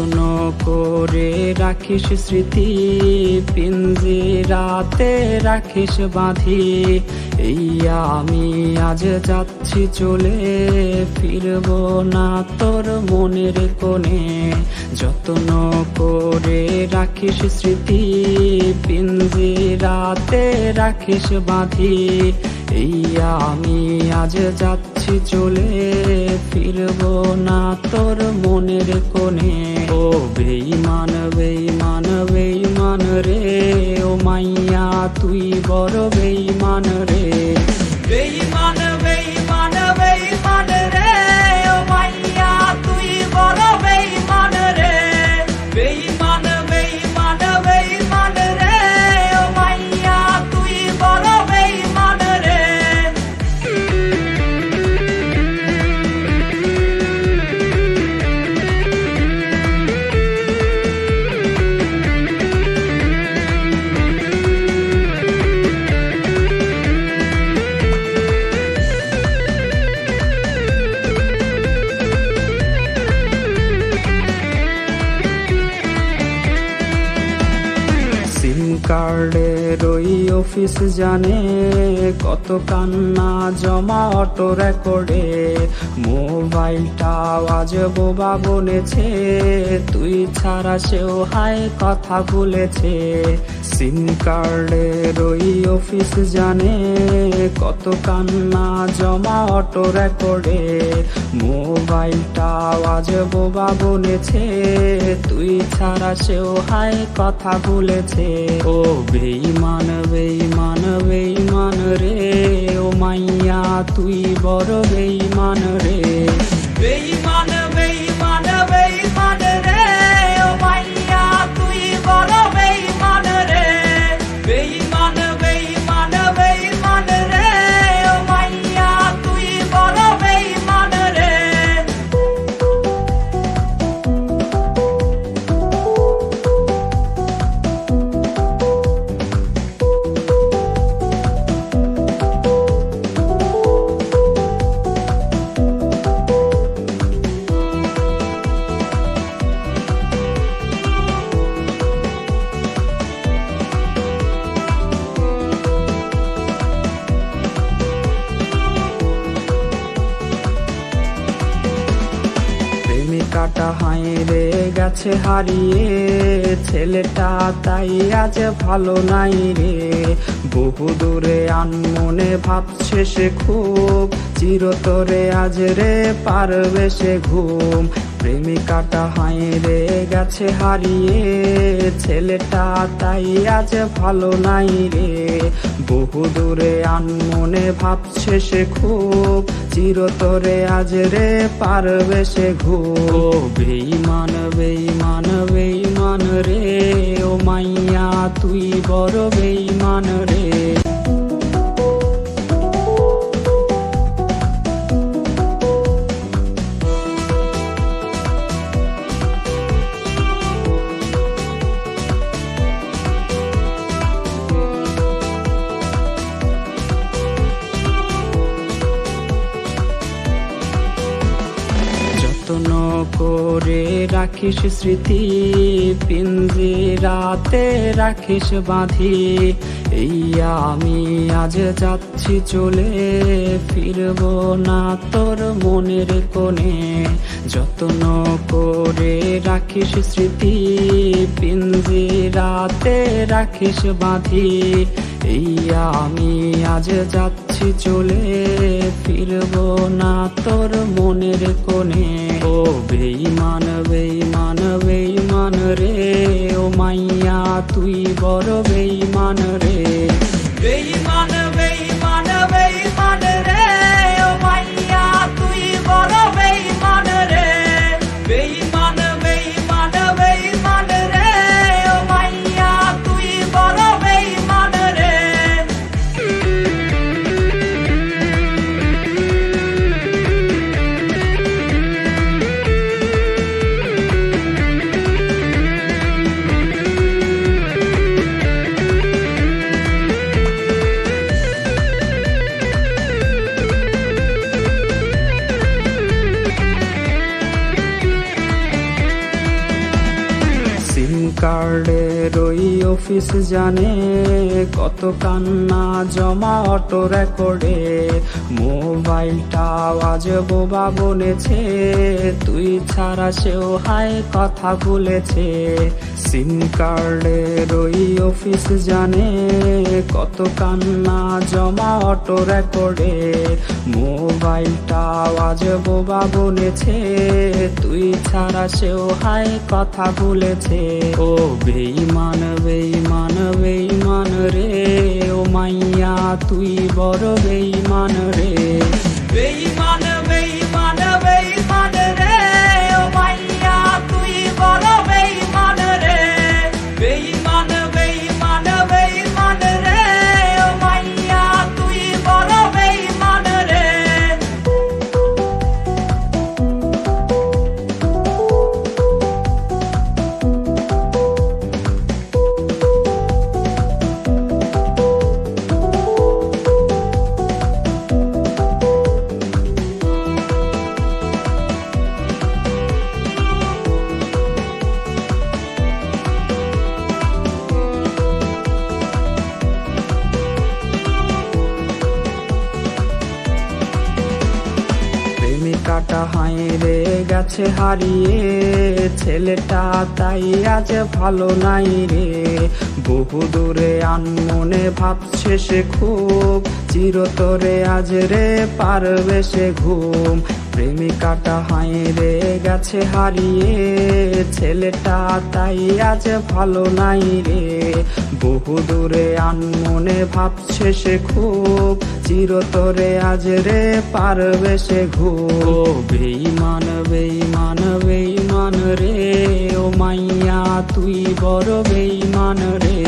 যত্ন করে রাখিস স্মৃতি, পিঞ্জিরাতে রাখিস বাঁধি। এই আমি আজ যাচ্ছি চলে, ফিরব না তোর মনের কোণে। যত্ন করে রাখিস স্মৃতি, পিঞ্জিরাতে রাখিস বাঁধি। এই আমি আজ যাচ্ছি চলে, ফিরব না তোর মনের কোণে। ও বেঈমান বেঈমান বেঈমান রে, ও মাইয়া তুই বড় বেঈমান রে। বেঈমান বেঈমান বেঈমান রে, ও মাইয়া তুই বড় বেঈমান রে। বেঈমান বেঈমান বেঈমান রে, ও মাইয়া তুই বড় বেঈমান রে। সিম কার্ডের ওই অফিস জানে, কত কান্না জমা অটো রেকর্ডে। মোবাইলটা আজ বোবা বনেছে, তুই ছাড়া সেও হাই কথা বলেছে। সিম কার্ডের ওই অফিস জানে, কত কান্না জমা অটো রেকর্ডে। মোবাইলটা আজ বোবা বনেছে, তুই ছাড়া সেও হাই কথা বলেছে। ও বেঈমান বেঈমান বেঈমান রে, ও মাইয়া তুই বড় বেঈমান রে। বেঈমান বেঈমান বেঈমান রে, ও মাইয়া তুই বড় বেঈমান রে। বেঈমান বেঈমান বেঈমান রে, ও মাইয়া তুই বড় বেঈমান রে। প্রেমিকাটা হায়রে গেছে হারিয়ে, ছেলেটা তাই আজ ভালো নাই রে। বহু দূরে আনমনে ভাবছে সে খুব, চিরতরে আজ রে পারবে সে ঘুম। প্রেমিকাটা হায়রে গেছে হারিয়ে, ছেলেটা তাই আজ ভালো নাই রে। বহু দূরে আনমনে ভাবছে সে খুব, চিরতরে আজ রে পারবে সে ঘুম। ও বেঈমান বেঈমান বেঈমান রে, ও মাইয়া তুই বড় বেঈমান রে। যত্ন করে রাখিস স্মৃতি, পিঞ্জিরাতে রাখিস বাঁধি। এই আমি আজ যাচ্ছি চলে, ফিরব না তোর মনের কোণে। যত্ন করে রাখিস স্মৃতি, পিঞ্জিরাতে রাখিস বাঁধি। এই আমি আজ যাচ্ছি চলে, ফিরব না তোর মনের কোণে। ও বেঈমান বেঈমান বেঈমান রে, ও মাইয়া তুই বড় বেঈমান রে। বেঈমান বেঈমান বেঈমান রে, ও মাইয়া তুই বড় বেঈমান রে। বেঈমান বেঈমান বেঈমান রে, ও মাইয়া তুই বড় বেঈমান রে। অফিস জানে কত কান্না জমা অটো রেকর্ডে। মোবাইলটা আজ বোবা বলেছে, তুই ছাড়া সেও হায় কথা বলেছে। সিম কার্ডের ওই অফিস জানে কত কান্না জমা অটো রেকর্ডে। মোবাইলটা আজ বোবা বলেছে, তুই ছাড়া সেও হায় কথা বলেছে। ও বেঈমান বেঈমান বেঈমান রে, ও মাইয়া তুই বড় বেঈমান রে। বেঈমান বেঈমান বেঈমান রে, ও মাইয়া তুই বড় বেঈমান রে। বেঈমান বেঈমান বেঈমান রে, ও মাইয়া তুই বড় বেঈমান রে। প্রেমিকাটা হাইরে গেছে হারিয়ে, ছেলেটা তাই আজ ভালো নাই রে। বহু দূরে আনমনে ভাবছে সে খুব, চিরতরে আজ রে পারবে সে ঘুম। প্রেমিকাটা হাইরে গেছে হারিয়ে, ছেলেটা তাই আজ ভালো নাই রে। বহু দূরে আনমনে ভাবছে সে খুব, চিরতরে আজ রে পারবে সে ঘুম। ও বেঈমান বেঈমান বেঈমান রে, ও মাইয়া তুই বড় বেঈমান রে।